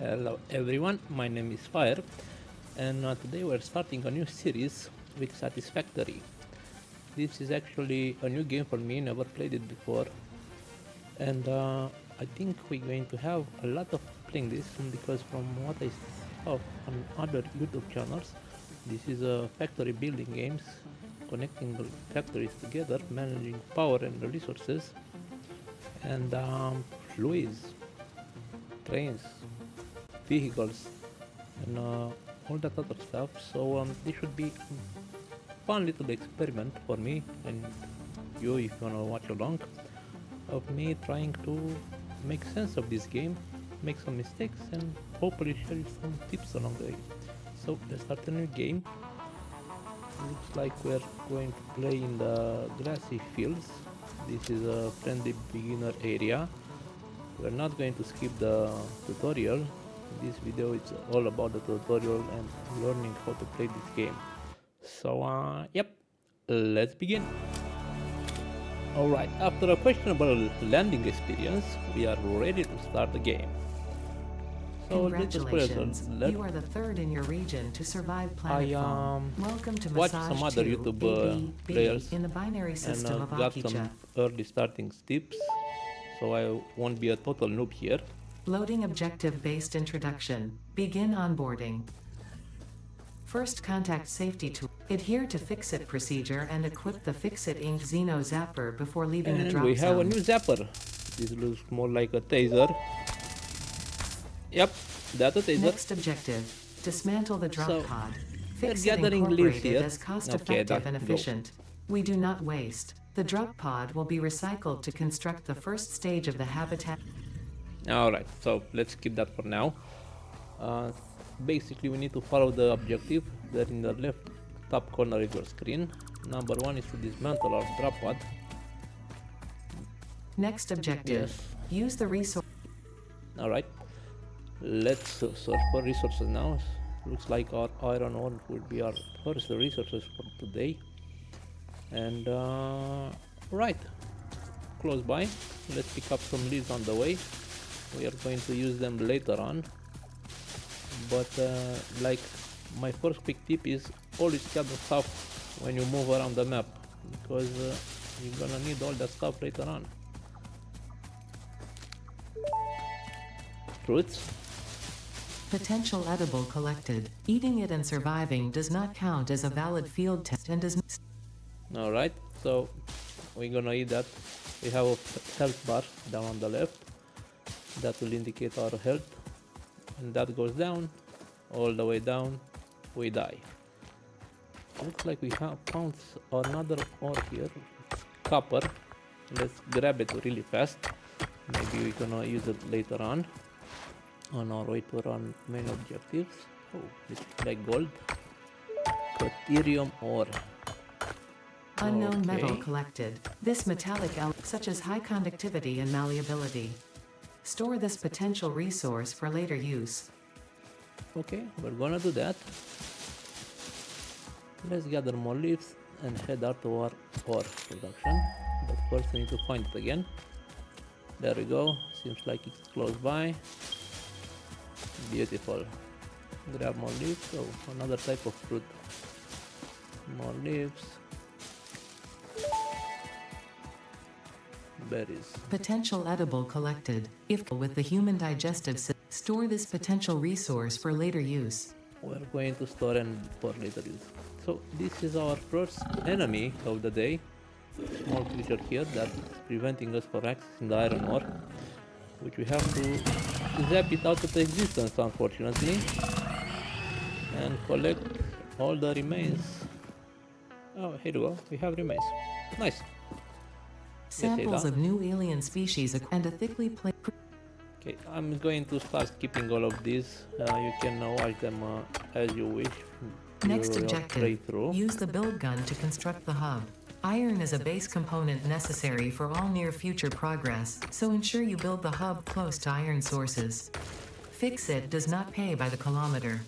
Hello everyone, my name is Fire, and today we're starting a new series with Satisfactory. This is actually a new game for me, never played it before, and I think we're going to have a lot of playing this because from what I saw on other YouTube channels, this is a factory building games, connecting the factories together, managing power and the resources, and fluids, trains, vehicles, and all that other stuff. So this should be a fun little experiment for me and you if you wanna watch along, of me trying to make sense of this game, make some mistakes, and hopefully share you some tips along the way. So let's start a new game. Looks like we're going to play in the grassy fields. This is a friendly beginner area. We're not going to skip the tutorial. This video is all about the tutorial and learning how to play this game. So yep, let's begin. Alright, after a questionable landing experience, we are ready to start the game. So Congratulations, you are the third in your region to survive planetfall. Welcome to watched Massage some other 2, YouTube players in the binary system and of got Akicha. some early starting tips, so I won't be a total noob here. Loading objective-based introduction. Begin onboarding. First, contact safety tool. Adhere to fix-it procedure and equip the fix-it ink Xeno zapper before leaving the And drop we have a zone. new zapper. This looks more like a taser. Yep, that's a taser. Next objective. Dismantle the drop So, pod. we're Fix-it gathering leaves incorporated here. as cost-effective Okay, and let's go. efficient. We do not waste. The drop pod will be recycled to construct the first stage of the habitat. Alright, so let's skip that for now. Basically we need to follow the objective that in the left top corner of your screen. Number one is to dismantle our drop pod. Next objective. Yes. Use the resource. Alright, let's search for resources now. Looks like our iron ore will be our first resources for today. And right, close by, let's pick up some leaves on the way. We are going to use them later on, but like my first quick tip is always gather stuff when you move around the map, because you're gonna need all that stuff later on. Fruits. Potential edible collected. Eating it and surviving does not count as a valid field test and does. Alright, so we're gonna eat that. We have a health bar down on the left that will indicate our health, and that goes down, all the way down, we die. Looks like we have found another ore here, copper. Let's grab it really fast. Maybe we're gonna use it later on our way to run main objectives. Oh, it's like gold. Caterium ore. Unknown metal Okay. collected. This metallic element, such as high conductivity and malleability. Store this potential resource for later use. Okay, we're gonna do that. Let's gather more leaves and head out to our ore production. But first we need to find it again. There we go. Seems like it's close by. Beautiful. Grab more leaves. Oh, another type of fruit. More leaves. Berries. Potential edible collected. If with the human digestive system, store this potential resource for later use. We're going to store and for later use. So this is our first enemy of the day. Small creature here that's preventing us from accessing the iron ore, which we have to zap it out of existence, unfortunately, and collect all the remains. Oh, here we go. We have remains. Nice. Samples of new alien species and a thickly placed. Okay, I'm going to start skipping all of these. You can watch them as you wish. Next Your objective. playthrough. Use the build gun to construct the hub. Iron is a base component necessary for all near future progress, so ensure you build the hub close to iron sources. Fix it does not pay by the kilometer.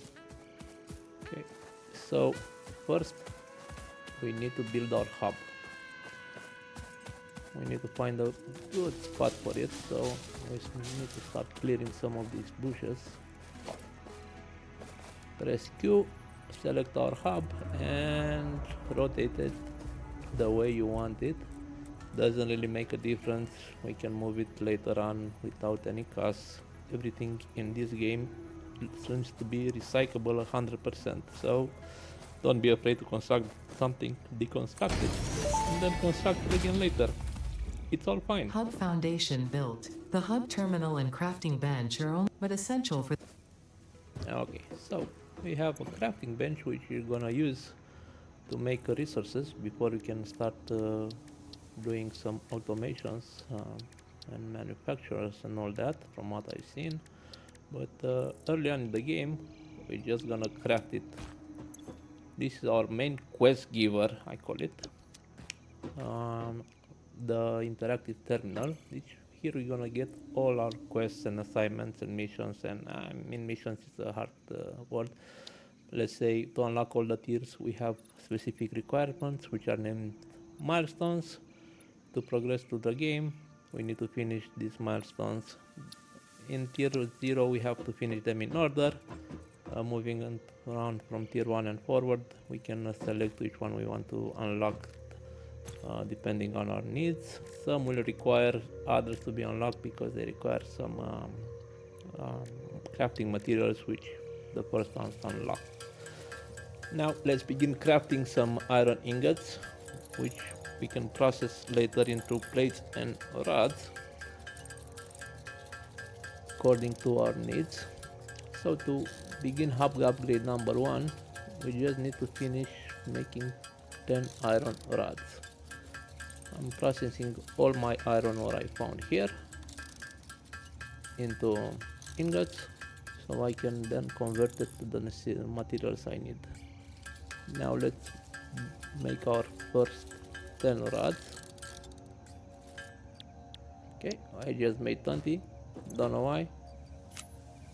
Okay, so first we need to build our hub. We need to find a good spot for it, so we need to start clearing some of these bushes. Press Q, select our hub and rotate it the way you want it. Doesn't really make a difference, we can move it later on without any cost. Everything in this game seems to be recyclable 100%, so don't be afraid to construct something, deconstruct it, and then construct it again later. It's all fine. Hub foundation built. The hub terminal and crafting bench are only but essential for. Okay, so we have a crafting bench which we're gonna use to make resources before we can start doing some automations and manufacturers and all that from what I've seen. But early on in the game we're just gonna craft it. This is our main quest giver, I call it, the interactive terminal, which here we're gonna get all our quests and assignments and missions, and I mean missions is a hard word. Let's say to unlock all the tiers we have specific requirements which are named milestones. To progress through the game we need to finish these milestones. In tier 0 we have to finish them in order. Moving around from tier 1 and forward, we can select which one we want to unlock depending on our needs. Some will require others to be unlocked because they require some crafting materials which the first ones unlock. Now let's begin crafting some iron ingots which we can process later into plates and rods according to our needs. So to begin hub upgrade number 1, we just need to finish making 10 iron rods. I'm processing all my iron ore I found here into ingots so I can then convert it to the materials I need. Now let's make our first 10 rods. Okay, I just made 20, don't know why,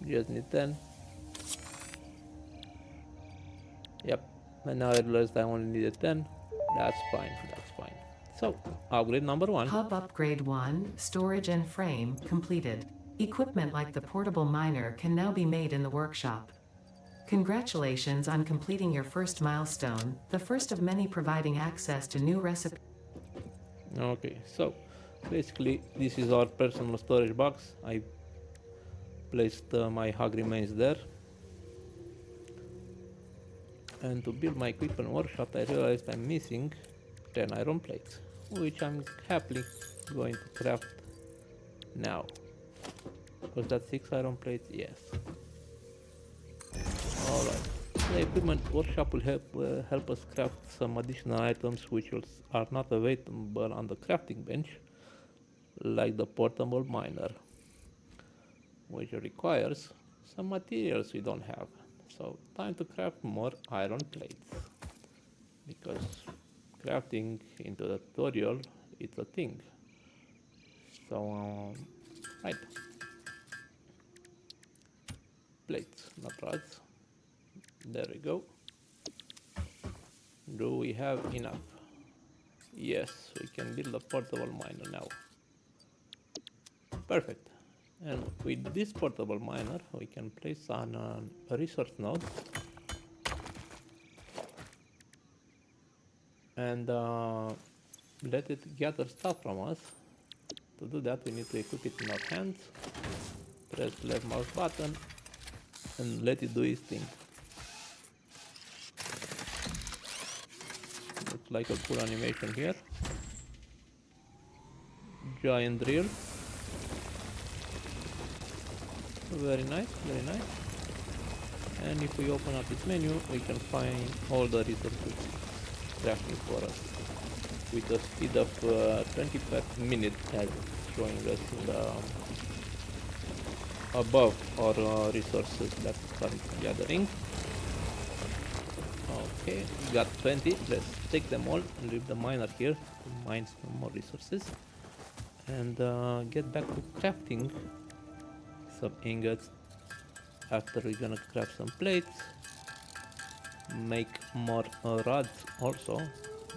just need 10. Yep, and now I realized I only needed 10. That's fine, that's fine. So, upgrade number 1. Hub upgrade 1, storage and frame, completed. Equipment like the portable miner can now be made in the workshop. Congratulations on completing your first milestone, the first of many providing access to new recipes. Okay, so basically this is our personal storage box. I placed my hog remains there. And to build my equipment workshop I realized I'm missing 10 iron plates, which I'm happily going to craft now. Was that 6 iron plates? Yes. Alright, the equipment workshop will help us craft some additional items which are not available on the crafting bench, like the portable miner, which requires some materials we don't have. So time to craft more iron plates, because crafting into the tutorial it's a thing. So right, plates, not rods. There we go. Do we have enough? Yes, we can build a portable miner now. Perfect. And with this portable miner we can place on a resource node and let it gather stuff from us. To do that we need to equip it in our hands, press left mouse button and let it do its thing. Looks like a cool animation here. Giant drill. Very nice, very nice. And if we open up this menu we can find all the resources crafting for us with a speed of 20 per minute, as it's showing us in the above our resources that currently gathering. Okay, we got 20. Let's take them all and leave the miner here to mine some more resources and get back to crafting some ingots. After we're gonna craft some plates, make more rods also,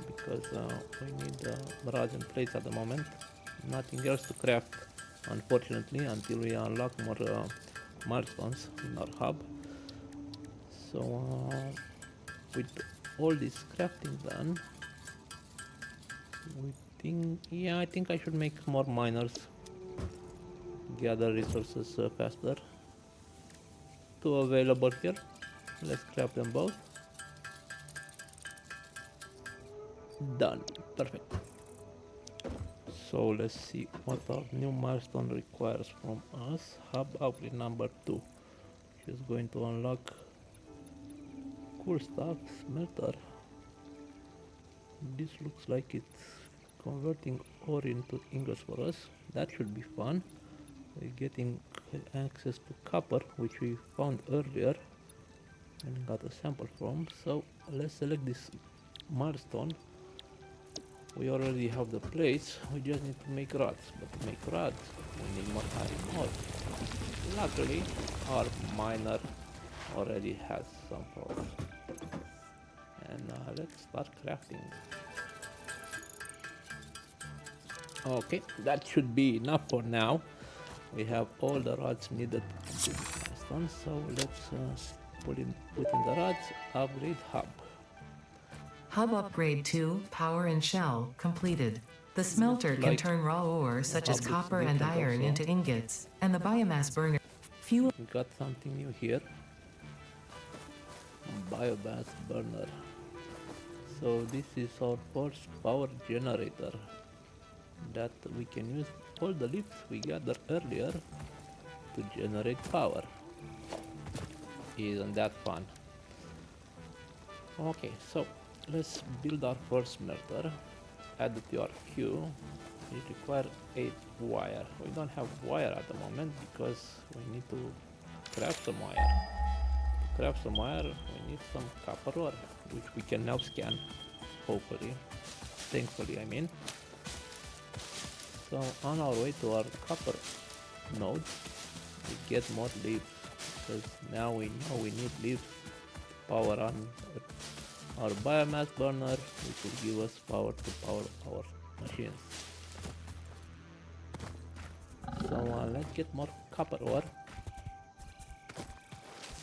because we need rods and plates at the moment. Nothing else to craft, unfortunately, until we unlock more milestones in our hub. So with all this crafting done, we think, yeah, I think I should make more miners, gather resources faster. Two available here. Let's craft them both. Done. Perfect. So let's see what our new milestone requires from us. Hub upgrade number 2, which is going to unlock cool stuff. Smelter. This looks like it's converting ore into ingots for us. That should be fun. We're getting access to copper, which we found earlier and got a sample from. So let's select this milestone. We already have the plates, we just need to make rods. But to make rods, we need more iron ore. Luckily, our miner already has some for us. And let's start crafting. Okay, that should be enough for now. We have all the rods needed to complete this milestone, so let's put in the rods, upgrade hub. Hub upgrade 2, power and shell, completed. The smelter can turn raw ore such as copper and iron into ingots, and the biomass burner fuel. We got something new here. Biomass burner. So this is our first power generator that we can use all the leaves we gathered earlier to generate power. Isn't that fun? Okay, so let's build our first smelter. Add it to our queue. It requires 8 wire. We don't have wire at the moment because we need to craft some wire. To craft some wire, we need some copper ore, which we can now scan, hopefully. Thankfully, I mean. So on our way to our copper node, we get more leaves, because now we know we need leaves to power on our biomass burner, which will give us power to power our machines. So let's get more copper ore,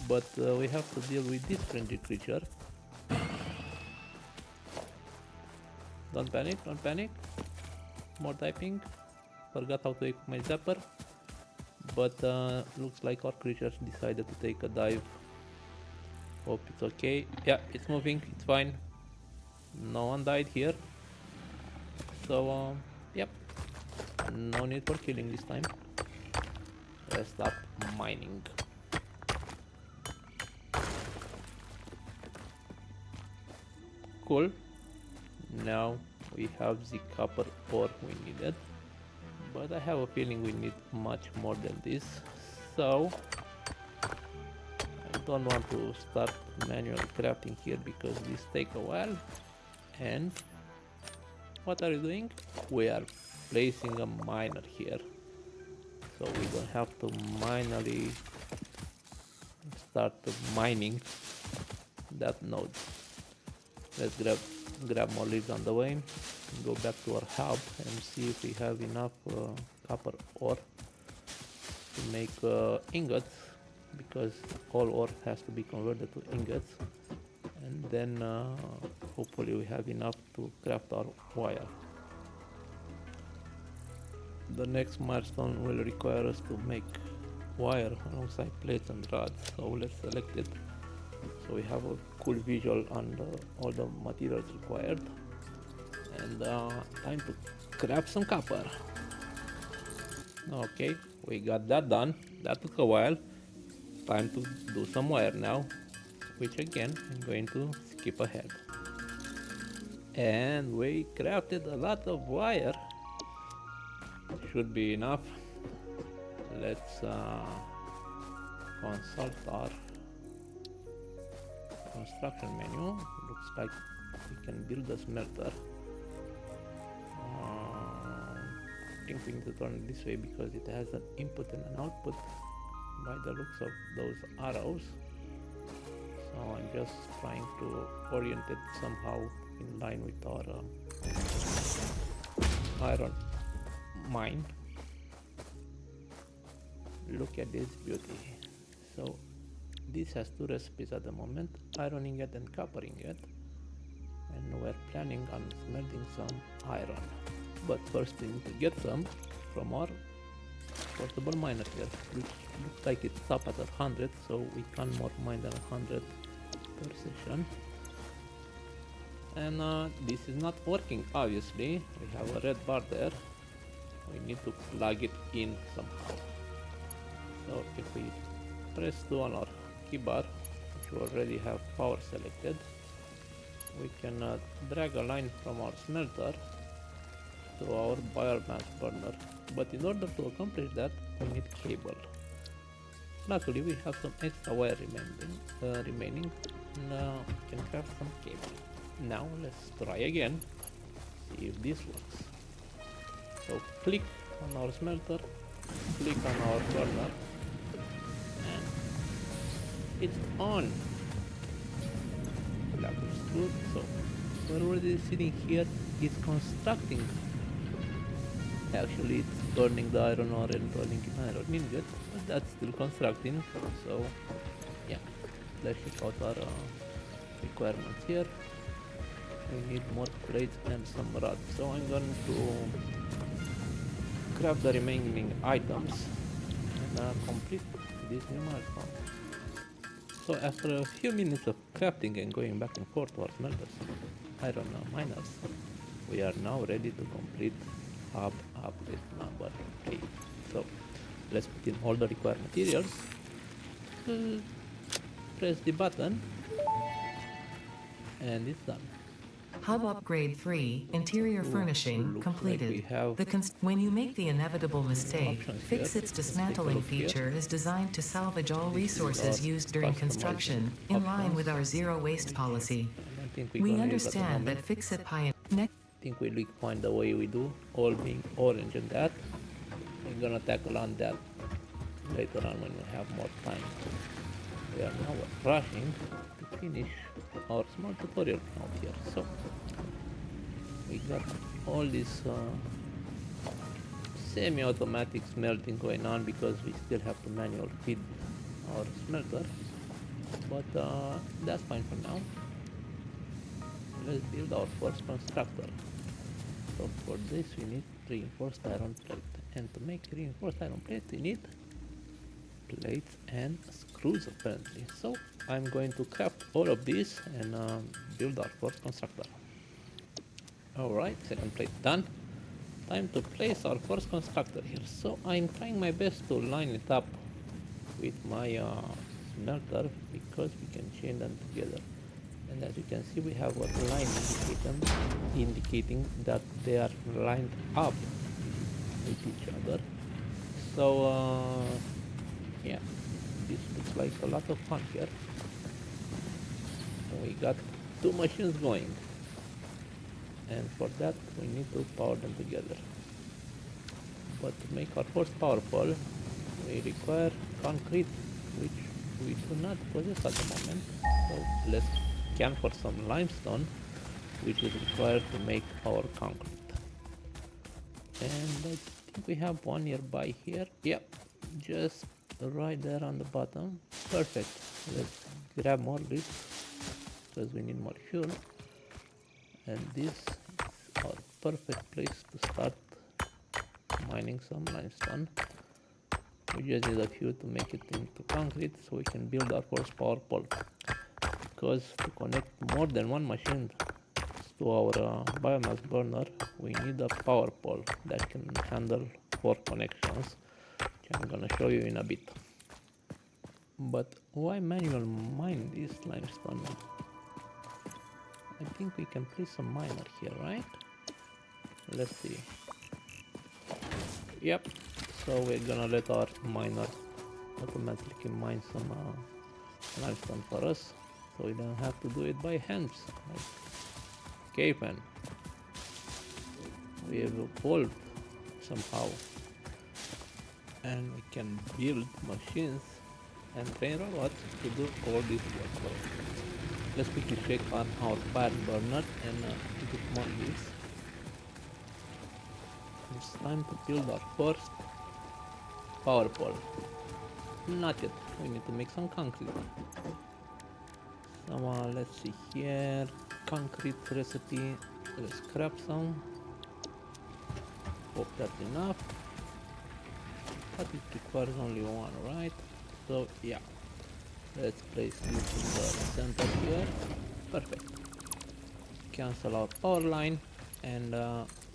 but we have to deal with this friendly creature. Don't panic, don't panic. More typing. Forgot how to equip my zapper, but looks like our creatures decided to take a dive. Hope it's okay. Yeah, it's moving, it's fine. No one died here. So, yep. No need for killing this time. Let's start mining. Cool. Now we have the copper ore we needed. But I have a feeling we need much more than this. So I don't want to start manual crafting here because this takes a while. And what are you doing? We are placing a miner here, so we don't have to manually start mining that node. Let's grab more leaves on the way, go back to our hub and see if we have enough copper ore to make ingots, because all ore has to be converted to ingots, and then hopefully we have enough to craft our wire. The next milestone will require us to make wire alongside plates and rods, so let's select it so we have a cool visual on all the materials required. And time to craft some copper. Okay, we got that done. That took a while. Time to do some wire now, which again I'm going to skip ahead. And we crafted a lot of wire. Should be enough. Let's consult our construction menu. Looks like we can build a smelter. I think we need to turn it this way because it has an input and an output by the looks of those arrows. So I'm just trying to orient it somehow in line with our iron mine. Look at this beauty. So This has two recipes at the moment, iron ingot and copper ingot, and we're planning on smelting some iron. But first we need to get some from our portable miner here, which looks like it's up at 100, so we can't more mine than 100 per session. And this is not working, obviously. We have a red bar there. We need to plug it in somehow. So if we press 2 on our keybar, which we already have power selected, we can drag a line from our smelter to our biomass burner. But in order to accomplish that, we need cable. Luckily we have some extra wire remaining, and we can craft some cable. Now let's try again, see if this works. So click on our smelter, click on our burner, and it's on. That is good. So we're already sitting here, it's constructing. Actually it's burning the iron ore and burning iron ingot, but that's still constructing. So yeah, let's check out our requirements here. We need more plates and some rods, so I'm going to grab the remaining items and complete this new milestone. So after a few minutes of crafting and going back and forth to our smelters, iron miners, we are now ready to complete hub upgrade number 8. So let's put in all the required materials, press the button, and it's done. Hub upgrade 3, interior furnishing, looks completed. like we have When you make the inevitable mistake, options Fix here. It's Let's take a dismantling look here. feature is designed to salvage all This is resources our used during customizing construction, in line options. with our zero waste policy. I don't think we're We gonna use at the understand moment. that Fix It Pioneer. I think we'll find the way we do, all being orange and that. We're gonna tackle on that later on when we have more time. We are now rushing to finish our small tutorial out here. So we got all this semi-automatic smelting going on because we still have to manual feed our smelter, but that's fine for now. Let's build our first constructor. So for this we need reinforced iron plate, and to make reinforced iron plate we need plates and screws apparently. So I'm going to craft all of these and build our first constructor. Alright, second plate done. Time to place our first constructor here. So I'm trying my best to line it up with my smelter because we can chain them together. And as you can see, we have a line indicating that they are lined up with each other. So yeah, this looks like a lot of fun here. We got two machines going, and for that we need to power them together. But to make our first power pole, we require concrete, which we do not possess at the moment. So let's scan for some limestone, which is required to make our concrete. And I think we have one nearby here. Yep, just right there on the bottom. Perfect. Let's grab more leaves because we need more fuel. And this is our perfect place to start mining some limestone. We just need a few to make it into concrete so we can build our first power pole. Because to connect more than one machine to our biomass burner, we need a power pole that can handle 4 connections, which I'm gonna show you in a bit. But why manual mine this limestone? I think we can place a miner here, right? Let's see. Yep, so we're gonna let our miner automatically mine some limestone for us, so we don't have to do it by hands like cavemen. We have evolved somehow, and we can build machines and train robots to do all this work. Let's quickly check on our fire burner and get more leaves. It's time to build our first power pole. Not yet. we need to make some concrete. So let's see here, concrete recipe, let's grab some. Hope that's enough, but it requires only one, right? So yeah, let's place this in the center here. Perfect. Cancel our power line and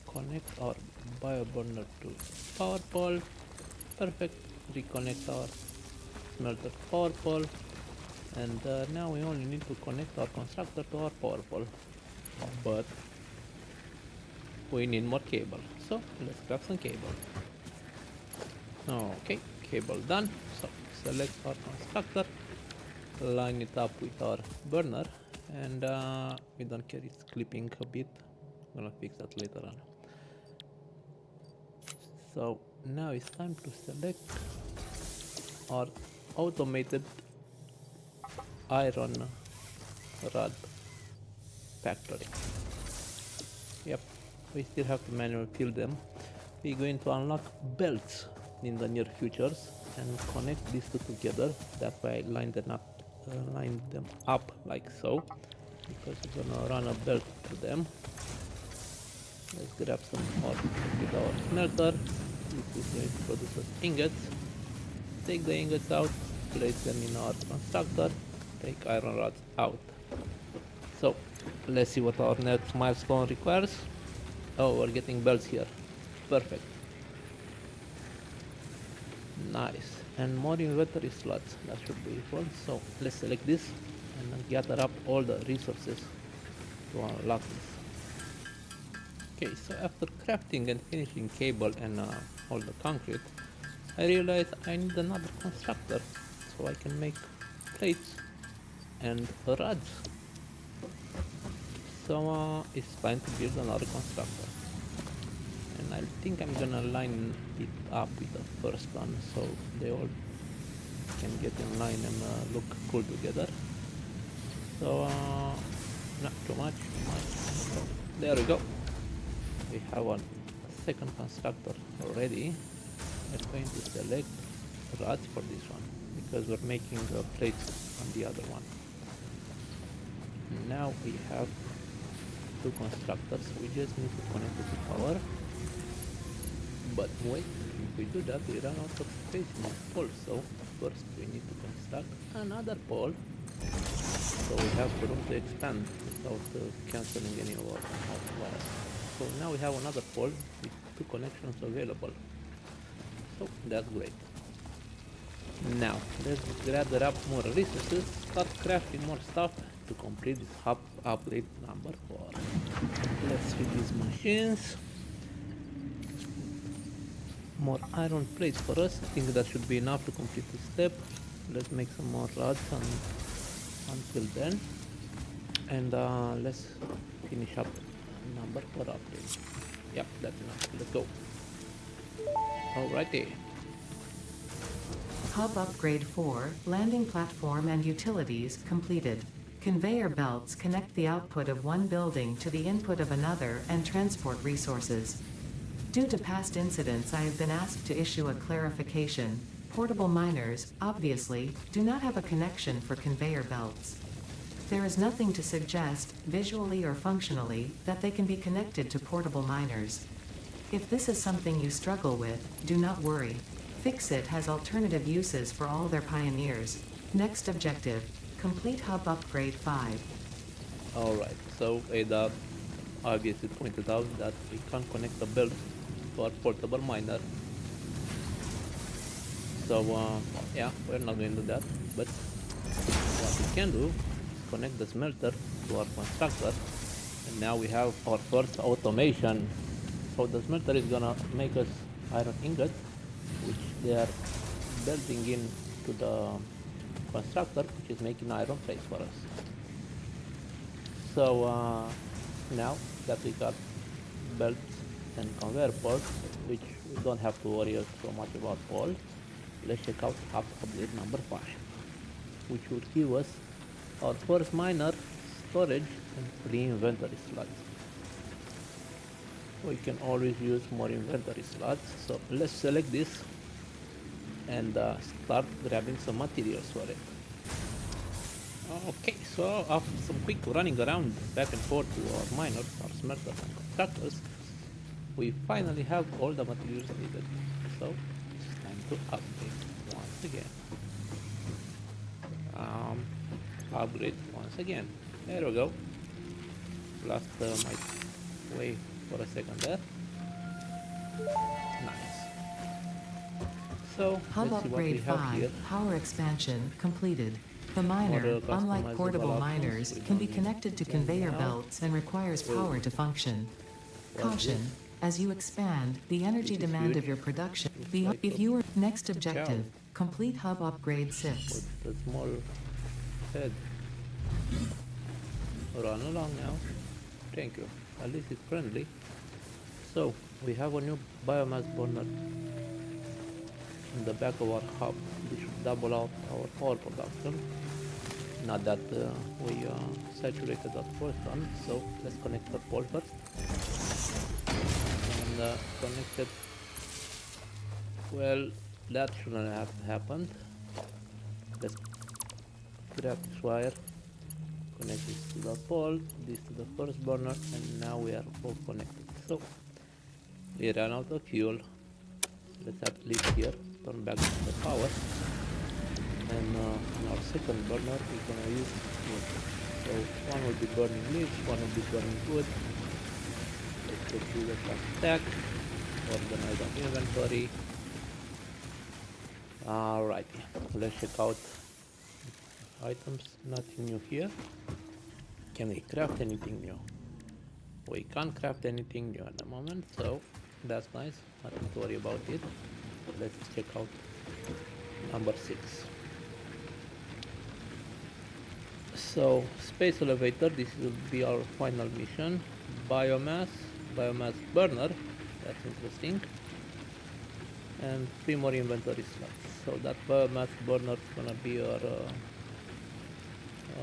connect our bioburner to power pole. Perfect. Reconnect our smelter to power pole, and now we only need to connect our constructor to our power pole, but we need more cable, so let's grab some cable. Okay, cable done. So select our constructor, line it up with our burner, and we don't care, it's clipping a bit, I'm gonna fix that later on. So now it's time to select our automated iron rod factory. Yep, we still have to manually fill them. We're going to unlock belts in the near futures and connect these two together. That's why I line them up like so, because we're gonna run a belt to them. Let's grab some more with our smelter. This is going to produce us ingots. Take the ingots out, place them in our constructor, take iron rods out. So let's see what our next milestone requires. Oh, we're getting belts here. Perfect. Nice. And more inventory slots. That should be useful. So let's select this and gather up all the resources to unlock this. Okay, so after crafting and finishing cable and all the concrete, I realized I need another constructor so I can make plates and rods. So it's time to build another constructor, and I think I'm gonna line it up with the first one so they all can get in line and look cool together. So not too much. So there we go. We have a second constructor already. We're going to select rods for this one because we're making the plates on the other one. Now we have two constructors, we just need to connect it to power. But wait, if we do that we run out of space in our pole, so first we need to construct another pole so we have room to expand without cancelling any of ours. So now we have another pole with two connections available, so that's great. Now let's gather up more resources, start crafting more stuff to complete this hub upgrade number 4. Let's feed these machines. More iron plates for us. I think that should be enough to complete this step. Let's make some more rods until then. And let's finish up number 4 upgrade. Yep, that's enough. Let's go. Alrighty. Hub upgrade 4, landing platform and utilities completed. Conveyor belts connect the output of one building to the input of another and transport resources. Due to past incidents, I have been asked to issue a clarification. Portable miners, obviously, do not have a connection for conveyor belts. There is nothing to suggest, visually or functionally, that they can be connected to portable miners. If this is something you struggle with, do not worry. Fixit has alternative uses for all their pioneers. Next objective, complete hub upgrade 5. Alright, so Ada obviously pointed out that we can't connect the belt to our portable miner. So yeah, we're not going to do that, but what we can do is connect the smelter to our constructor, and now we have our first automation. So the smelter is gonna make us iron ingots, which they are building in to the constructor, which is making iron plates for us. So now that we got belts and conveyor belts, which we don't have to worry so much about all, let's check out upgrade number 5, which would give us our first miner, storage, and 3 inventory slots. We can always use more inventory slots, so let's select this and start grabbing some materials for it. Okay, so after some quick running around back and forth to our miners, our smelters and constructors, we finally have all the materials needed. So it's time to upgrade once again. Upgrade once again. There we go. Lost my way for a second there. Nice. So Hub let's see what we Upgrade have 5, here. Power Expansion completed. The miner, More unlike customizable portable options. miners, We can be don't need connected to them conveyor now. belts and requires power to function. What's Caution, this? as you expand, the energy This is demand huge. of your production. Looks like If a you are next objective, cow complete Hub Upgrade with 6. a small head. Run along now. Thank you. At least it's friendly. So we have a new biomass burner in the back of our hub. This should double out our power production. Not that we saturated our first one, so let's connect the pole first. And connect it. Well, that shouldn't have happened. Let's grab this wire, connect this to the pole, this to the first burner, and now we are both connected. So we ran out of fuel. Let's have to leave here, turn back to the power, and on our second burner we're gonna use wood. So one will be burning leaves, one will be burning wood. Let's go through the stack, organize our inventory. Alrighty, let's check out items. Nothing new here. Can we craft anything new? We can't craft anything new at the moment, so that's nice. Nothing to worry about it. Let's check out number 6. So space elevator, this will be our final mission. Biomass burner, that's interesting. And 3 more inventory slots. So that biomass burner is gonna be our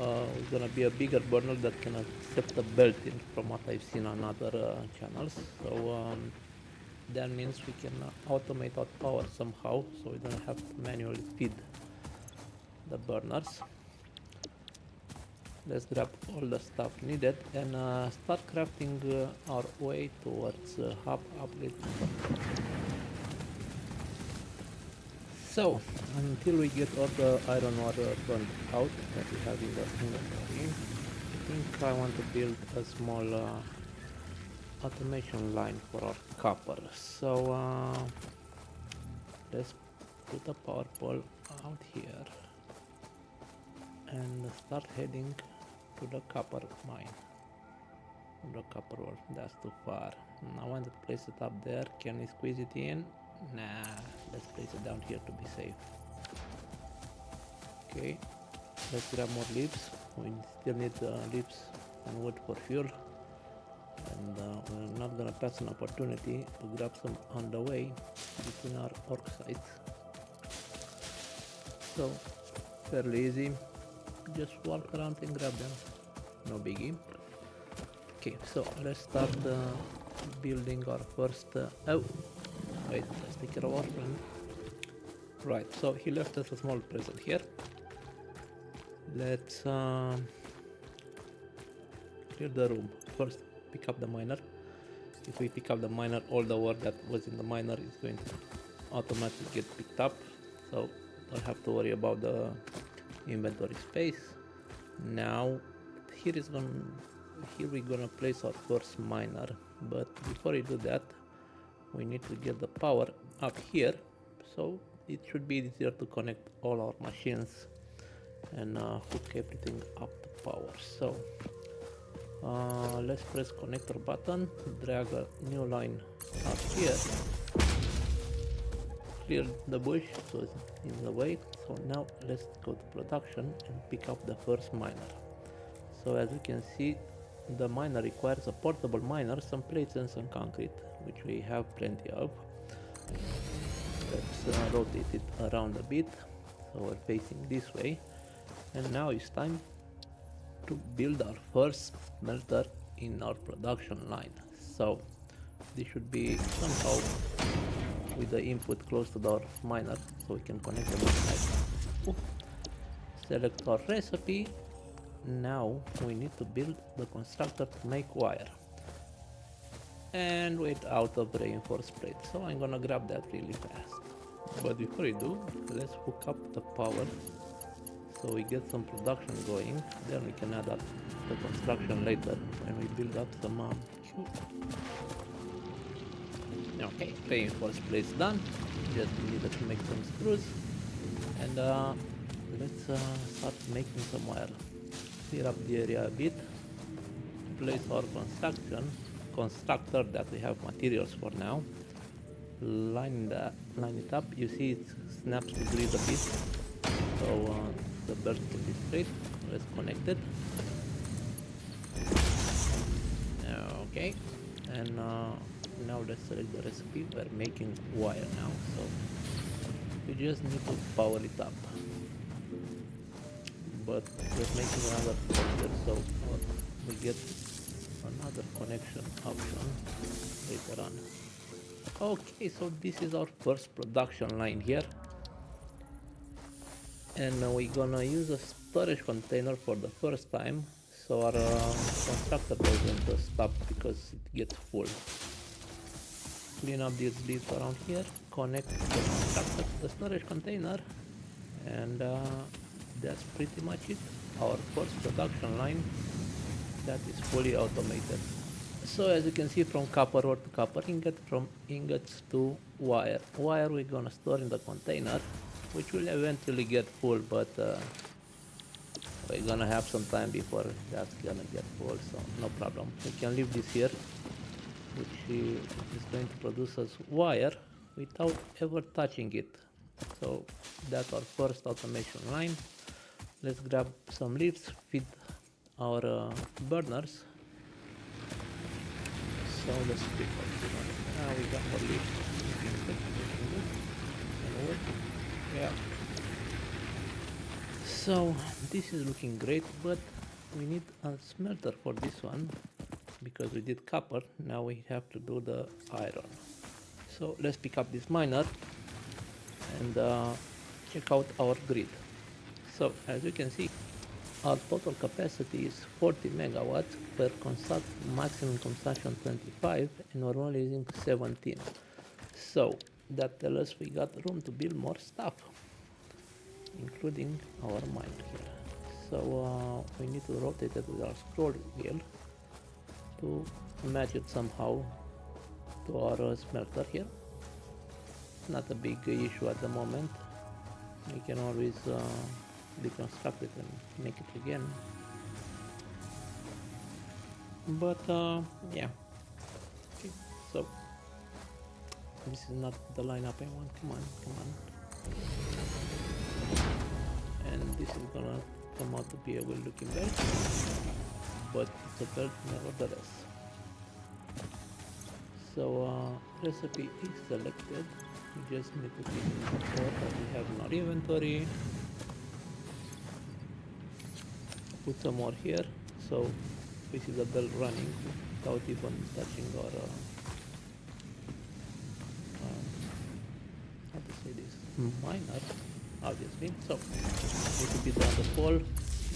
a bigger burner that can accept the built-in from what I've seen on other channels. So that means we can automate our power somehow, so we don't have to manually feed the burners. Let's grab all the stuff needed and start crafting our way towards hub upgrade. So until we get all the iron ore burned out that we have in the inventory, I think I want to build a small automation line for our copper. So let's put a power pole out here and start heading to the copper mine. The copper ore, that's too far. I want to place it up there. Can we squeeze it in? Nah, let's place it down here to be safe. Okay, let's grab more leaves. We still need leaves and wood for fuel. And we're not gonna pass an opportunity to grab some on the way between our orc sites. So, fairly easy. Just walk around and grab them. No biggie. Okay, so let's start building our first... oh! Wait, let's take care of our friend. Right, so he left us a small present here. Let's clear the room. First, pick up the miner. If we pick up the miner, all the work that was in the miner is going to automatically get picked up. So, don't have to worry about the inventory space. Now, here we're gonna place our first miner. But before we do that, we need to get the power up here, so it should be easier to connect all our machines and hook everything up to power. So let's press connector button, drag a new line up here, clear the bush so it's in the way. So now let's go to production and pick up the first miner. So as you can see, the miner requires a portable miner, some plates and some concrete, which we have plenty of. Let's rotate it around a bit so we're facing this way. And now it's time to build our first smelter in our production line. So this should be somehow with the input close to our miner, so we can connect them inside. Ooh. Select our recipe. Now we need to build the constructor to make wire. And wait out of reinforced plate, so I'm gonna grab that really fast. But before we do, let's hook up the power so we get some production going. Then we can add up the construction later when we build up some cube. Okay, reinforced plates done. Just needed to make some screws, and let's start making some wire. Clear up the area a bit. Place our constructor that we have materials for now. Line it up. You see it snaps to grid a bit, so the burst can be straight. Let's connect it. Okay, and now let's select the recipe. We're making wire now, so we just need to power it up. But we're making another filter, so we get another connection option later on. Okay, so this is our first production line here, and we're gonna use a storage container for the first time, so our constructor doesn't stop because it gets full. Clean up these leaves around here, connect the constructor to the storage container, and that's pretty much it. Our first production line that is fully automated. So as you can see, from copper ore to copper ingot, from ingots to wire. Wire we're gonna store in the container, which will eventually get full, but we're gonna have some time before that's gonna get full, so no problem. We can leave this here, which is going to produce us wire without ever touching it. So that's our first automation line. Let's grab some leaves, feed our burners. So let's pick up the one. Now we got more leaves. Yeah. So this is looking great, but we need a smelter for this one because we did copper. Now we have to do the iron. So let's pick up this miner and check out our grid. So as you can see, our total capacity is 40 megawatts per maximum consumption 25, and we're only using 17. So that tells us we got room to build more stuff, including our mine here. So we need to rotate it with our scroll wheel to match it somehow to our smelter here. Not a big issue at the moment. We can always deconstruct it and make it again, but yeah. Okay, so this is not the lineup I want. Come on, and this is gonna come out to be a well looking belt, but it's a belt nevertheless. So recipe is selected. We just need to keep what we have in our inventory. Put some more here, so we see the bell running without even touching our how to say this, miner, obviously. So need to be on the pole,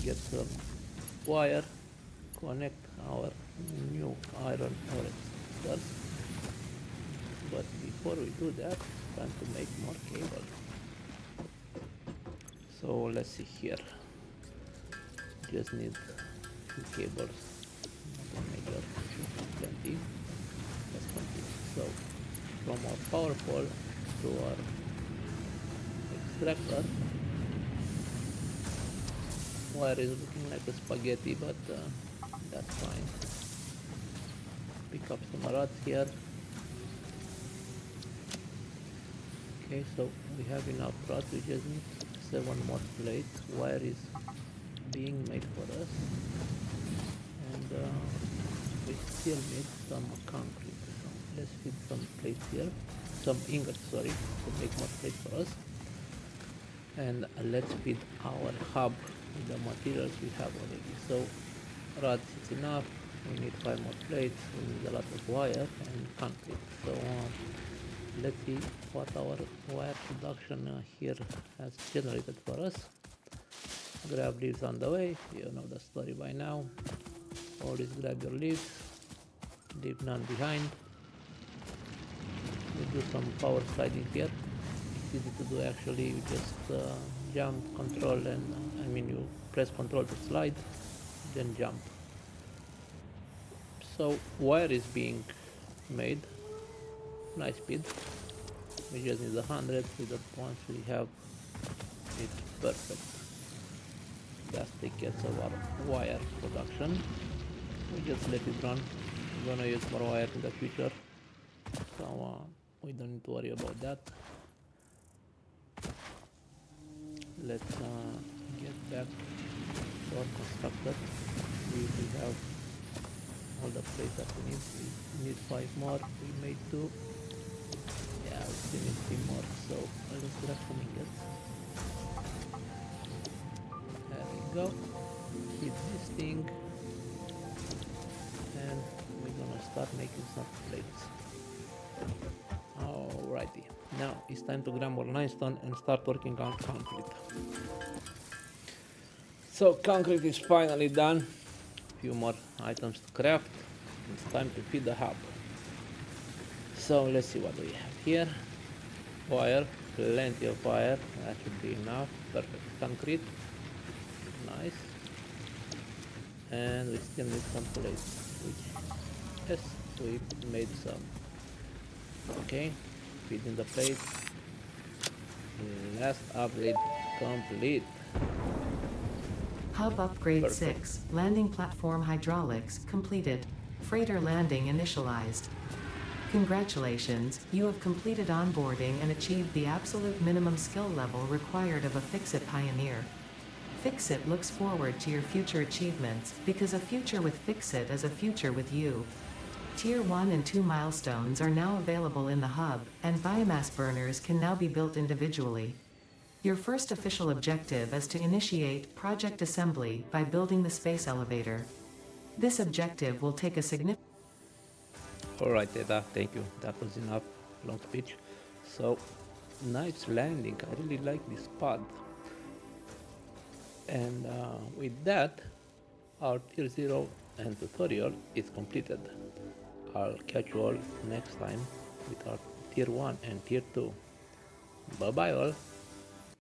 get some wire, connect our new iron ore stars. But before we do that, it's time to make more cable. So let's see here. Just need two cables, nothing major, plenty. Let's continue. So from our power pole to our extractor, wire is looking like a spaghetti, but that's fine. Pick up some rods here. Okay, so we have enough rods. We just need 7 more plates. Wire is being made for us, and we still need some concrete. So let's feed some plates here, some ingots, sorry, to make more plates for us. And let's feed our hub with the materials we have already. So rods is enough. We need 5 more plates. We need a lot of wire and concrete. So let's see what our wire production here has generated for us. Grab leaves on the way, you know the story by now. Always grab your leaves, leave none behind. We do some power sliding here. It's easy to do actually, you just jump, control, and you press control to slide, then jump. So wire is being made, nice speed. We just need 100, once we have it perfect. Just take care of our wire production. We just let it run. We're gonna use more wire in the future, so we don't need to worry about that. Let's get back to our constructor. We have all the plates that we need. We need 5 more. We made 2. Yeah, we still need 3 more. So let's grab some ingots. There we go. Hit this thing, and we're gonna start making some plates. Alrighty, now it's time to grab more limestone and start working on concrete. So concrete is finally done. Few more items to craft. It's time to feed the hub. So let's see what we have here. Wire, plenty of wire. That should be enough. Perfect. Concrete, nice. And we still need some plates, which yes, we made some. Okay, feeding the plate. Last upgrade complete. Hub upgrade Perfect. 6. Landing platform hydraulics completed. Freighter landing initialized. Congratulations, you have completed onboarding and achieved the absolute minimum skill level required of a Fix-It pioneer. Fix-It looks forward to your future achievements, because a future with Fix-It is a future with you. Tier 1 and 2 milestones are now available in the hub, and biomass burners can now be built individually. Your first official objective is to initiate project assembly by building the space elevator. This objective will take a significant... Alright, Eda, thank you. That was enough. Long speech. So, nice landing. I really like this pod. And with that, our tier 0 and tutorial is completed. I'll catch you all next time with our tier 1 and tier 2. Bye bye all.